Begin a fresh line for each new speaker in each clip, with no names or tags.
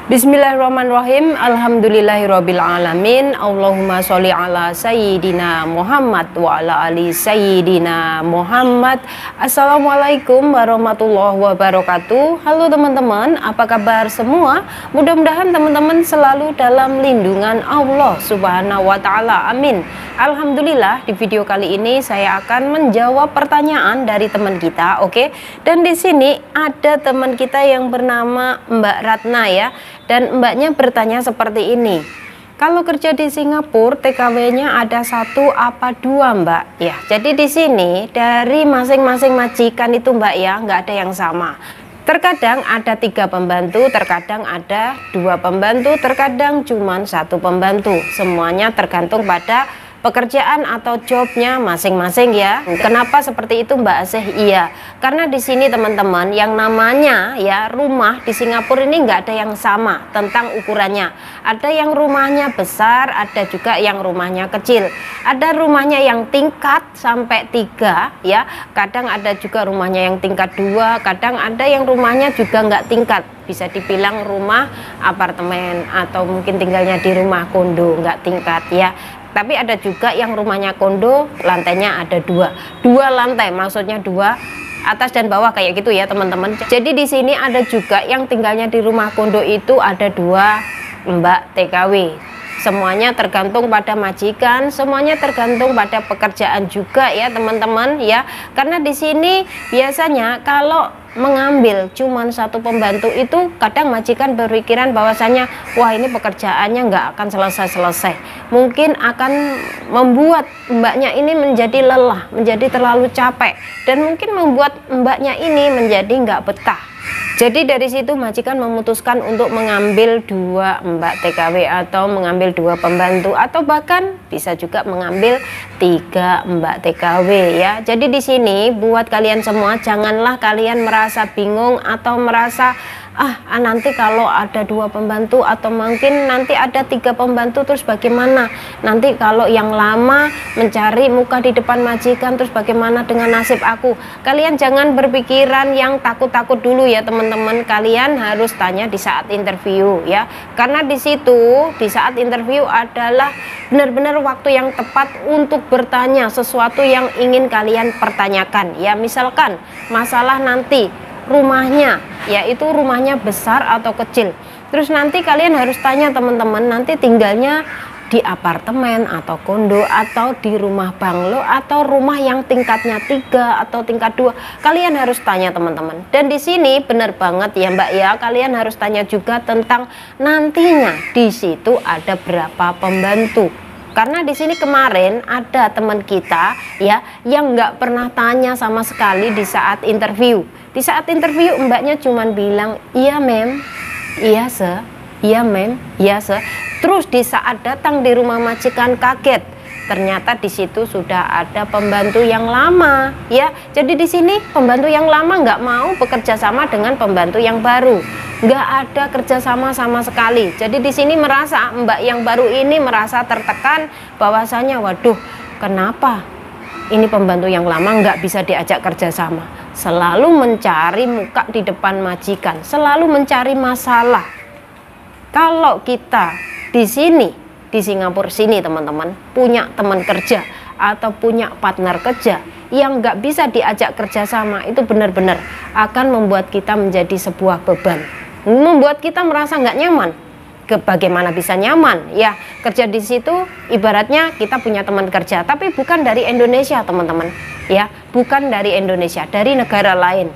Bismillahirrahmanirrahim. Alhamdulillahirabbil alamin. Allahumma sholli ala sayyidina Muhammad wa ala ali sayyidina Muhammad. Assalamualaikum warahmatullahi wabarakatuh. Halo teman-teman, apa kabar semua? Mudah-mudahan teman-teman selalu dalam lindungan Allah Subhanahu wa taala. Amin. Alhamdulillah, di video kali ini saya akan menjawab pertanyaan dari teman kita, oke? Dan di sini ada teman kita yang bernama Mbak Ratna ya. Dan mbaknya bertanya seperti ini, kalau kerja di Singapura TKW-nya ada 1 apa 2 mbak? Ya, jadi di sini dari masing-masing majikan itu mbak ya, nggak ada yang sama. Terkadang ada 3 pembantu, terkadang ada 2 pembantu, terkadang cuma 1 pembantu. Semuanya tergantung pada pekerjaan atau jobnya masing-masing ya. Kenapa seperti itu Mbak Asih? Iya, karena di sini teman-teman yang namanya ya rumah di Singapura ini nggak ada yang sama tentang ukurannya. Ada yang rumahnya besar, ada juga yang rumahnya kecil. Ada rumahnya yang tingkat sampai 3 ya. Kadang ada juga rumahnya yang tingkat 2, kadang ada yang rumahnya juga nggak tingkat. Bisa dibilang rumah apartemen atau mungkin tinggalnya di rumah kondo nggak tingkat ya. Tapi ada juga yang rumahnya kondo, lantainya ada 2 lantai, maksudnya 2 atas dan bawah kayak gitu ya teman-teman. Jadi di sini ada juga yang tinggalnya di rumah kondo itu ada 2 mbak TKW. Semuanya tergantung pada majikan, semuanya tergantung pada pekerjaan juga ya teman-teman ya. Karena di sini biasanya kalau mengambil cuman 1 pembantu itu kadang majikan berpikiran bahwasanya wah ini pekerjaannya nggak akan selesai-selesai, mungkin akan membuat mbaknya ini menjadi lelah, menjadi terlalu capek, dan mungkin membuat mbaknya ini menjadi nggak betah. Jadi dari situ majikan memutuskan untuk mengambil 2 mbak TKW atau mengambil 2 pembantu, atau bahkan bisa juga mengambil 3 mbak TKW ya. Jadi di sini buat kalian semua, janganlah kalian merasa bingung atau merasa nanti kalau ada 2 pembantu atau mungkin nanti ada 3 pembantu terus bagaimana, nanti kalau yang lama mencari muka di depan majikan terus bagaimana dengan nasib aku. Kalian jangan berpikiran yang takut-takut dulu ya teman-teman. Kalian harus tanya di saat interview ya, karena di situ di saat interview adalah benar-benar waktu yang tepat untuk bertanya sesuatu yang ingin kalian pertanyakan ya. Misalkan masalah nanti rumahnya, yaitu rumahnya besar atau kecil. Terus nanti kalian harus tanya teman-teman, nanti tinggalnya di apartemen atau kondo atau di rumah banglo atau rumah yang tingkatnya 3 atau tingkat 2. Kalian harus tanya teman-teman. Dan di sini benar banget ya Mbak ya, kalian harus tanya juga tentang nantinya di situ ada berapa pembantu. Karena di sini kemarin ada teman kita ya yang nggak pernah tanya sama sekali di saat interview. Di saat interview mbaknya cuman bilang iya mem, iya se, iya mem, iya se. Terus di saat datang di rumah majikan kaget, ternyata di situ sudah ada pembantu yang lama ya. Jadi di sini pembantu yang lama nggak mau bekerja sama dengan pembantu yang baru, nggak ada kerjasama sama sekali. Jadi di sini merasa mbak yang baru ini merasa tertekan bahwasanya waduh, kenapa ini pembantu yang lama nggak bisa diajak kerjasama, selalu mencari muka di depan majikan, selalu mencari masalah. Kalau kita di sini di Singapura sini teman-teman punya teman kerja atau punya partner kerja yang nggak bisa diajak kerjasama, itu benar-benar akan membuat kita menjadi sebuah beban, membuat kita merasa nggak nyaman. Bagaimana bisa nyaman ya kerja di situ? Ibaratnya kita punya teman kerja tapi bukan dari Indonesia teman-teman ya, bukan dari Indonesia, dari negara lain.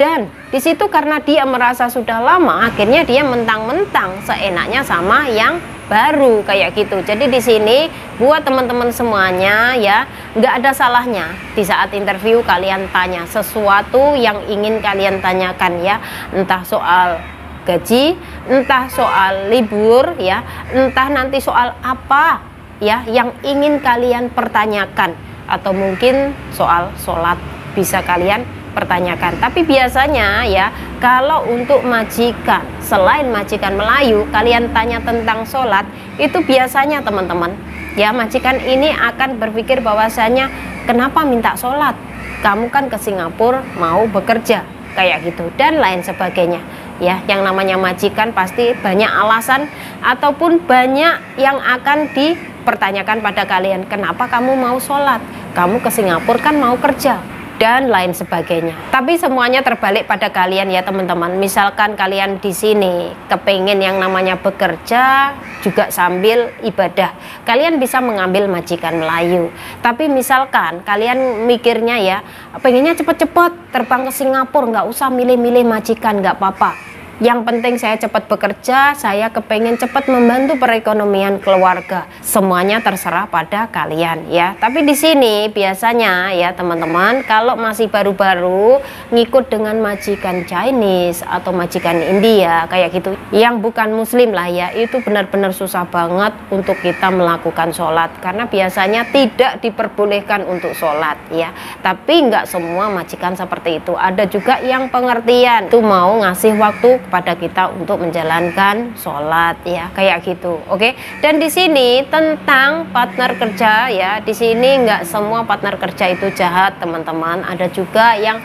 Dan di situ karena dia merasa sudah lama, akhirnya dia mentang-mentang seenaknya sama yang baru kayak gitu. Jadi di sini buat teman-teman semuanya ya, nggak ada salahnya di saat interview kalian tanya sesuatu yang ingin kalian tanyakan ya, entah soal gaji, entah soal libur ya, entah nanti soal apa ya yang ingin kalian pertanyakan, atau mungkin soal sholat bisa kalian pertanyakan. Tapi biasanya ya kalau untuk majikan, selain majikan Melayu, kalian tanya tentang sholat, itu biasanya teman-teman ya majikan ini akan berpikir bahwasanya kenapa minta sholat, kamu kan ke Singapura mau bekerja kayak gitu dan lain sebagainya. ya. Yang namanya majikan pasti banyak alasan ataupun banyak yang akan dipertanyakan pada kalian. Kenapa kamu mau sholat? Kamu ke Singapura kan mau kerja, dan lain sebagainya. Tapi semuanya terbalik pada kalian ya teman-teman. Misalkan kalian di sini kepengen yang namanya bekerja juga sambil ibadah, kalian bisa mengambil majikan Melayu. Tapi misalkan kalian mikirnya ya, pengennya cepet-cepet terbang ke Singapura, nggak usah milih-milih majikan, nggak apa-apa. Yang penting saya cepat bekerja, saya kepengen cepat membantu perekonomian keluarga. Semuanya terserah pada kalian ya. Tapi di sini biasanya ya teman-teman, kalau masih baru-baru ngikut dengan majikan Chinese atau majikan India kayak gitu, yang bukan muslim lah ya, itu benar-benar susah banget untuk kita melakukan sholat. Karena biasanya tidak diperbolehkan untuk sholat ya. Tapi nggak semua majikan seperti itu. Ada juga yang pengertian, tuh mau ngasih waktu kepada kita untuk menjalankan sholat ya, kayak gitu. Oke. Dan di sini tentang partner kerja ya, di sini nggak semua partner kerja itu jahat teman-teman. Ada juga yang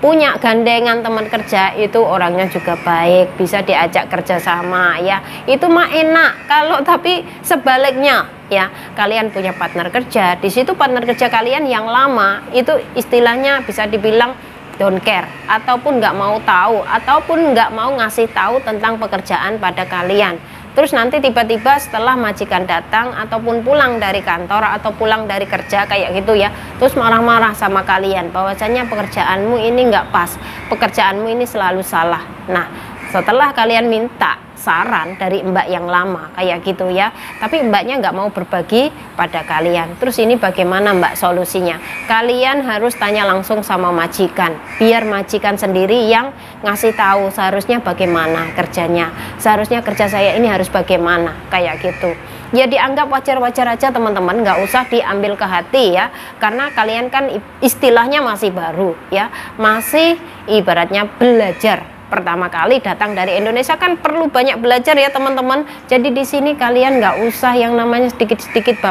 punya gandengan teman kerja itu orangnya juga baik, bisa diajak kerja sama ya, itu mah enak. Kalau tapi sebaliknya ya, kalian punya partner kerja, di situ partner kerja kalian yang lama itu istilahnya bisa dibilang don't care, ataupun nggak mau tahu, ataupun nggak mau ngasih tahu tentang pekerjaan pada kalian. Terus nanti tiba-tiba setelah majikan datang ataupun pulang dari kantor atau pulang dari kerja kayak gitu ya, terus marah-marah sama kalian bahwasanya pekerjaanmu ini nggak pas, pekerjaanmu ini selalu salah. Nah, setelah kalian minta saran dari mbak yang lama kayak gitu ya, tapi mbaknya nggak mau berbagi pada kalian. Terus ini bagaimana mbak solusinya? Kalian harus tanya langsung sama majikan, biar majikan sendiri yang ngasih tahu seharusnya bagaimana kerjanya, seharusnya kerja saya ini harus bagaimana kayak gitu. Ya dianggap wajar-wajar aja teman-teman, nggak usah diambil ke hati ya, karena kalian kan istilahnya masih baru ya, masih ibaratnya belajar. Pertama kali datang dari Indonesia kan perlu banyak belajar ya teman-teman. Jadi di sini kalian nggak usah yang namanya sedikit-sedikit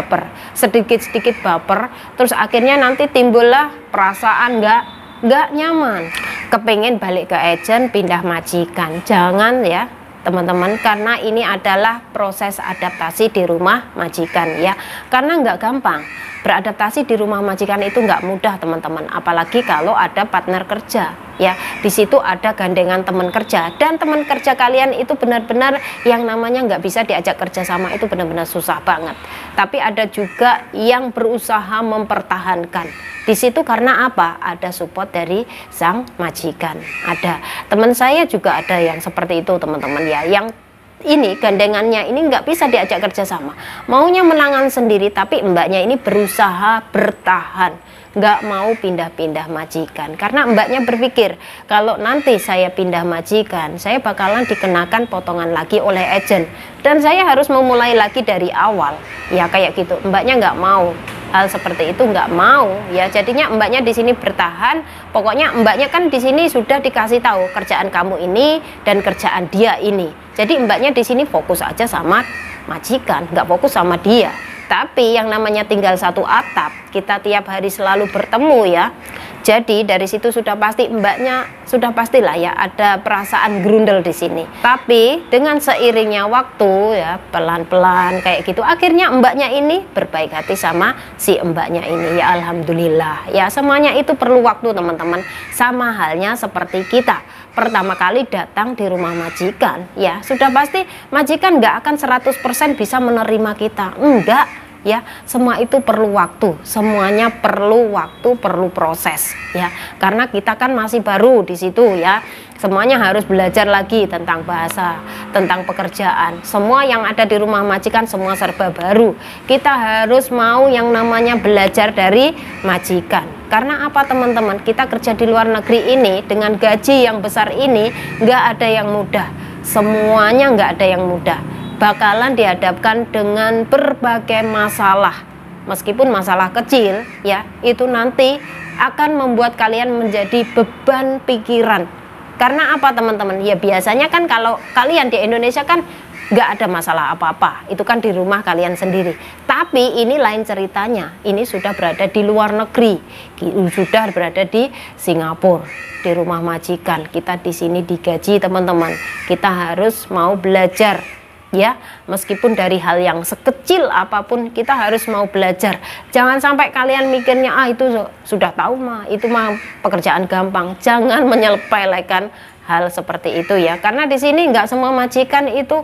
baper, terus akhirnya nanti timbullah perasaan nggak nyaman, kepengen balik ke agent, pindah majikan. Jangan ya teman-teman, karena ini adalah proses adaptasi di rumah majikan ya, karena nggak gampang. Beradaptasi di rumah majikan itu nggak mudah teman-teman, apalagi kalau ada partner kerja ya. Di situ ada gandengan teman kerja, dan teman kerja kalian itu benar-benar yang namanya nggak bisa diajak kerja sama, itu benar-benar susah banget. Tapi ada juga yang berusaha mempertahankan di situ karena apa? Ada support dari sang majikan. Ada teman saya juga ada yang seperti itu teman-teman ya, yang ini gandengannya ini nggak bisa diajak kerja sama, maunya menangan sendiri, tapi mbaknya ini berusaha bertahan, nggak mau pindah-pindah majikan, karena mbaknya berpikir kalau nanti saya pindah majikan, saya bakalan dikenakan potongan lagi oleh agent, dan saya harus memulai lagi dari awal ya, kayak gitu. Mbaknya nggak mau hal seperti itu, nggak mau ya. Jadinya mbaknya di sini bertahan. Pokoknya mbaknya kan di sini sudah dikasih tahu kerjaan kamu ini dan kerjaan dia ini. Jadi mbaknya di sini fokus aja sama majikan, nggak fokus sama dia. Tapi yang namanya tinggal satu atap, kita tiap hari selalu bertemu ya. Jadi dari situ sudah pasti mbaknya sudah pastilah ya ada perasaan grundel di sini. Tapi dengan seiringnya waktu ya, pelan-pelan kayak gitu, akhirnya mbaknya ini berbaik hati sama si mbaknya ini ya, alhamdulillah ya. Semuanya itu perlu waktu teman-teman. Sama halnya seperti kita pertama kali datang di rumah majikan ya, sudah pasti majikan nggak akan 100% bisa menerima kita, enggak ya. Semua itu perlu waktu, semuanya perlu waktu, perlu proses ya, karena kita kan masih baru di situ ya. Semuanya harus belajar lagi tentang bahasa, tentang pekerjaan. Semua yang ada di rumah majikan semua serba baru. Kita harus mau yang namanya belajar dari majikan. Karena apa teman-teman? Kita kerja di luar negeri ini dengan gaji yang besar ini nggak ada yang mudah. Semuanya nggak ada yang mudah. Bakalan dihadapkan dengan berbagai masalah. Meskipun masalah kecil ya, itu nanti akan membuat kalian menjadi beban pikiran. Karena apa teman-teman? Ya biasanya kan kalau kalian di Indonesia kan nggak ada masalah apa-apa, itu kan di rumah kalian sendiri. Tapi ini lain ceritanya, ini sudah berada di luar negeri, sudah berada di Singapura, di rumah majikan. Kita di sini digaji teman-teman, kita harus mau belajar ya, meskipun dari hal yang sekecil apapun kita harus mau belajar. Jangan sampai kalian mikirnya itu sudah tahu mah, itu mah pekerjaan gampang. Jangan menyepelekan hal seperti itu ya, karena di sini nggak semua majikan itu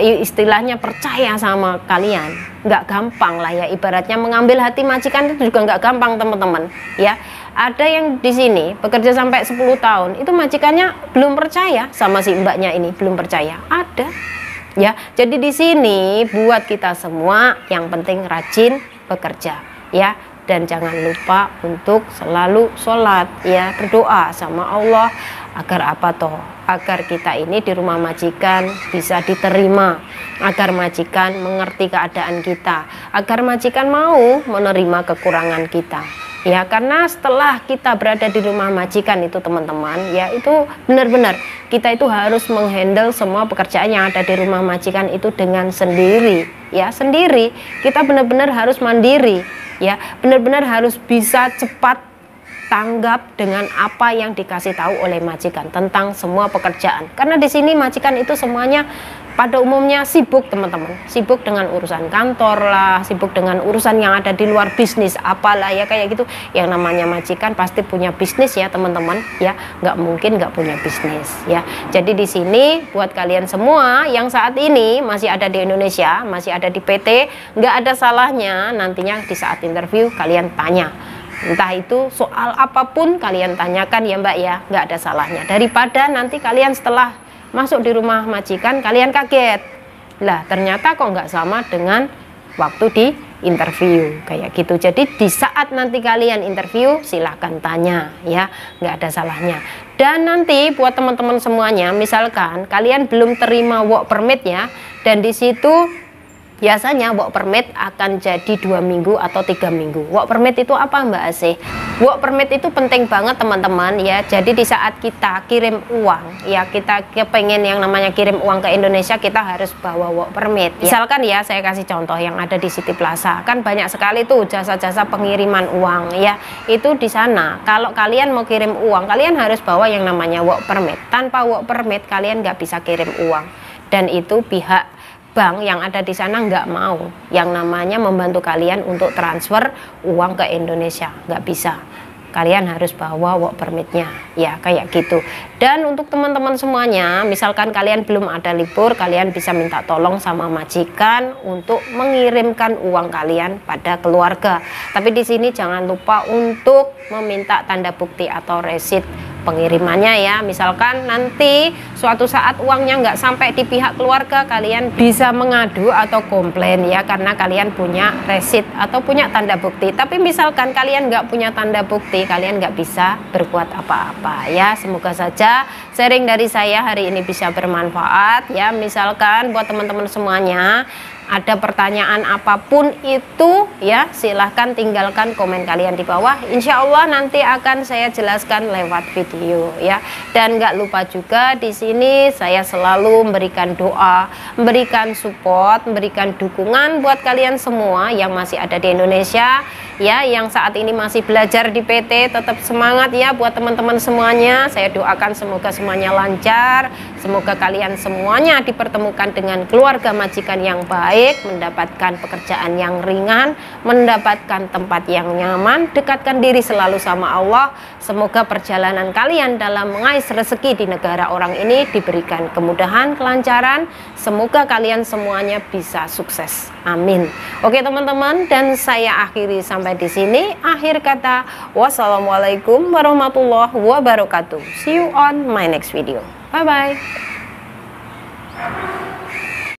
istilahnya percaya sama kalian. Nggak gampang lah ya, ibaratnya mengambil hati majikan itu juga nggak gampang teman-teman ya. Ada yang di sini bekerja sampai 10 tahun itu majikannya belum percaya sama si mbaknya ini, belum percaya, ada ya. Jadi di sini buat kita semua yang penting rajin bekerja ya, dan jangan lupa untuk selalu sholat ya, berdoa sama Allah agar apa toh, agar kita ini di rumah majikan bisa diterima, agar majikan mengerti keadaan kita, agar majikan mau menerima kekurangan kita ya. Karena setelah kita berada di rumah majikan itu teman-teman ya, itu benar-benar kita itu harus menghandle semua pekerjaan yang ada di rumah majikan itu dengan sendiri ya, sendiri. Kita benar-benar harus mandiri ya, benar-benar harus bisa cepat tanggap dengan apa yang dikasih tahu oleh majikan tentang semua pekerjaan. Karena di sini majikan itu semuanya pada umumnya sibuk teman-teman, sibuk dengan urusan kantor lah, sibuk dengan urusan yang ada di luar bisnis apalah ya, kayak gitu. Yang namanya majikan pasti punya bisnis ya teman-teman ya, nggak mungkin nggak punya bisnis ya. Jadi di sini buat kalian semua yang saat ini masih ada di Indonesia, masih ada di PT, nggak ada salahnya nantinya di saat interview kalian tanya, entah itu soal apapun kalian tanyakan ya mbak ya, nggak ada salahnya. Daripada nanti kalian setelah masuk di rumah majikan kalian kaget, lah ternyata kok nggak sama dengan waktu di interview kayak gitu. Jadi di saat nanti kalian interview silahkan tanya ya, nggak ada salahnya. Dan nanti buat teman-teman semuanya, misalkan kalian belum terima work permit ya, dan di situ biasanya work permit akan jadi 2 minggu atau 3 minggu. Work permit itu apa Mbak Asih? Work permit itu penting banget teman-teman ya. Jadi di saat kita kirim uang ya, kita kepengen yang namanya kirim uang ke Indonesia, kita harus bawa work permit ya. Misalkan ya, saya kasih contoh yang ada di City Plaza, kan banyak sekali tuh jasa-jasa pengiriman uang ya. Itu di sana kalau kalian mau kirim uang, kalian harus bawa yang namanya work permit. Tanpa work permit kalian nggak bisa kirim uang, dan itu pihak bank yang ada di sana nggak mau yang namanya membantu kalian untuk transfer uang ke Indonesia, nggak bisa. Kalian harus bawa work permitnya ya, kayak gitu. Dan untuk teman-teman semuanya, misalkan kalian belum ada libur, kalian bisa minta tolong sama majikan untuk mengirimkan uang kalian pada keluarga. Tapi di sini jangan lupa untuk meminta tanda bukti atau resit pengirimannya ya. Misalkan nanti suatu saat uangnya nggak sampai di pihak keluarga, kalian bisa mengadu atau komplain ya, karena kalian punya resit atau punya tanda bukti. Tapi misalkan kalian nggak punya tanda bukti, kalian nggak bisa berbuat apa-apa ya. Semoga saja sharing dari saya hari ini bisa bermanfaat ya. Misalkan buat teman-teman semuanya ada pertanyaan apapun itu ya, silahkan tinggalkan komen kalian di bawah. Insya Allah nanti akan saya jelaskan lewat video ya. Dan nggak lupa juga di sini saya selalu memberikan doa, memberikan support, memberikan dukungan buat kalian semua yang masih ada di Indonesia ya, yang saat ini masih belajar di PT. Tetap semangat ya buat teman-teman semuanya. Saya doakan semoga semuanya lancar, semoga kalian semuanya dipertemukan dengan keluarga majikan yang baik, mendapatkan pekerjaan yang ringan, mendapatkan tempat yang nyaman, dekatkan diri selalu sama Allah. Semoga perjalanan kalian dalam mengais rezeki di negara orang ini diberikan kemudahan, kelancaran. Semoga kalian semuanya bisa sukses. Amin. Oke teman-teman, dan saya akhiri sampai di sini. Akhir kata, wassalamualaikum warahmatullahi wabarakatuh. See you on my next video. Bye bye.